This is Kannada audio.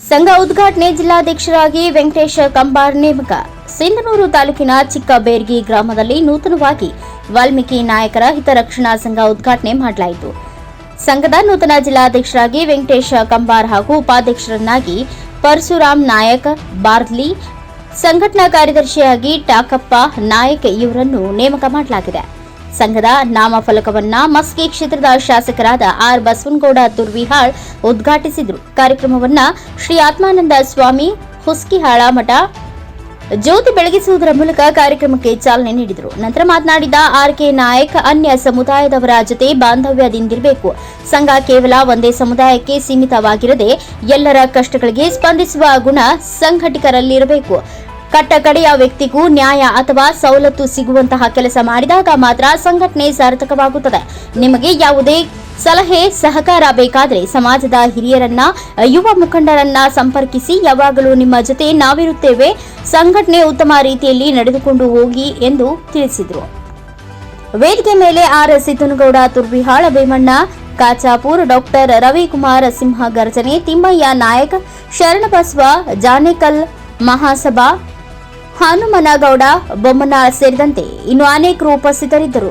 ಸಂಘ ಉದ್ಘಾಟನೆ ಜಿಲ್ಲಾಧ್ಯಕ್ಷರಾಗಿ ವೆಂಕಟೇಶ ಕಂಬಾರ್ ನೇಮಕ. ಸಿಂಧನೂರು ತಾಲೂಕಿನ ಚಿಕ್ಕಬೇರ್ಗಿ ಗ್ರಾಮದಲ್ಲಿ ನೂತನವಾಗಿ ವಾಲ್ಮೀಕಿ ನಾಯಕರ ಹಿತರಕ್ಷಣಾ ಸಂಘ ಉದ್ಘಾಟನೆ ಮಾಡಲಾಯಿತು. ಸಂಘದ ನೂತನ ಜಿಲ್ಲಾಧ್ಯಕ್ಷರಾಗಿ ವೆಂಕಟೇಶ ಕಂಬಾರ್ ಹಾಗೂ ಉಪಾಧ್ಯಕ್ಷರನ್ನಾಗಿ ಪರಶುರಾಮ್ ನಾಯಕ್ ಬಾರ್ಲಿ, ಸಂಘಟನಾ ಕಾರ್ಯದರ್ಶಿಯಾಗಿ ಟಾಕಪ್ಪ ನಾಯಕ್ ಇವರನ್ನು ನೇಮಕ ಮಾಡಲಾಗಿದೆ. ಸಂಘದ ನಾಮಫಲಕವನ್ನ ಮಸ್ಕಿ ಕ್ಷೇತ್ರದ ಶಾಸಕರಾದ ಆರ್ ಬಸವನಗೌಡ ತುರ್ವಿಹಾಳ್ ಉದ್ಘಾಟಿಸಿದರು. ಕಾರ್ಯಕ್ರಮವನ್ನ ಶ್ರೀ ಆತ್ಮಾನಂದ ಸ್ವಾಮಿ ಹುಸ್ಕಿಹಾಳ ಮಠ ಜ್ಯೋತಿ ಬೆಳಗಿಸುವುದರ ಮೂಲಕ ಕಾರ್ಯಕ್ರಮಕ್ಕೆ ಚಾಲನೆ ನೀಡಿದರು. ನಂತರ ಮಾತನಾಡಿದ ಆರ್.ಕೆ. ನಾಯಕ್, ಅನ್ಯ ಸಮುದಾಯದವರ ಜೊತೆ ಬಾಂಧವ್ಯದಿಂದಿರಬೇಕು. ಸಂಘ ಕೇವಲ ಒಂದೇ ಸಮುದಾಯಕ್ಕೆ ಸೀಮಿತವಾಗಿರದೆ ಎಲ್ಲರ ಕಷ್ಟಗಳಿಗೆ ಸ್ಪಂದಿಸುವ ಗುಣ ಸಂಘಟಕರಲ್ಲಿರಬೇಕು. ಕಟ್ಟಕಡೆಯ ವ್ಯಕ್ತಿಗೂ ನ್ಯಾಯ ಅಥವಾ ಸವಲತ್ತು ಸಿಗುವಂತಹ ಕೆಲಸ ಮಾಡಿದಾಗ ಮಾತ್ರ ಸಂಘಟನೆ ಸಾರ್ಥಕವಾಗುತ್ತದೆ. ನಿಮಗೆ ಯಾವುದೇ ಸಲಹೆ ಸಹಕಾರ ಬೇಕಾದರೆ ಸಮಾಜದ ಹಿರಿಯರನ್ನ, ಯುವ ಮುಖಂಡರನ್ನ ಸಂಪರ್ಕಿಸಿ. ಯಾವಾಗಲೂ ನಿಮ್ಮ ಜೊತೆ ನಾವಿರುತ್ತೇವೆ. ಸಂಘಟನೆ ಉತ್ತಮ ರೀತಿಯಲ್ಲಿ ನಡೆದುಕೊಂಡು ಹೋಗಿ ಎಂದು ತಿಳಿಸಿದರು. ವೇದಿಕೆ ಮೇಲೆ ಆರ್. ಸಿದ್ದನಗೌಡ ತುರ್ವಿಹಾಳ, ಭೀಮಣ್ಣ ಕಾಚಾಪುರ್, ಡಾಕ್ಟರ್ ರವಿಕುಮಾರ್ ಸಿಂಹ ಗರ್ಜನೆ, ತಿಮ್ಮಯ್ಯ ನಾಯಕ್, ಶರಣಬಸವ ಜಾನೇಕಲ್, ಮಹಾಸಭಾ ಹನುಮನಗೌಡ ಬೊಮ್ಮನಾಳ್ ಸೇರಿದಂತೆ ಇನ್ನು ಅನೇಕರು ಉಪಸ್ಥಿತರಿದ್ದರು.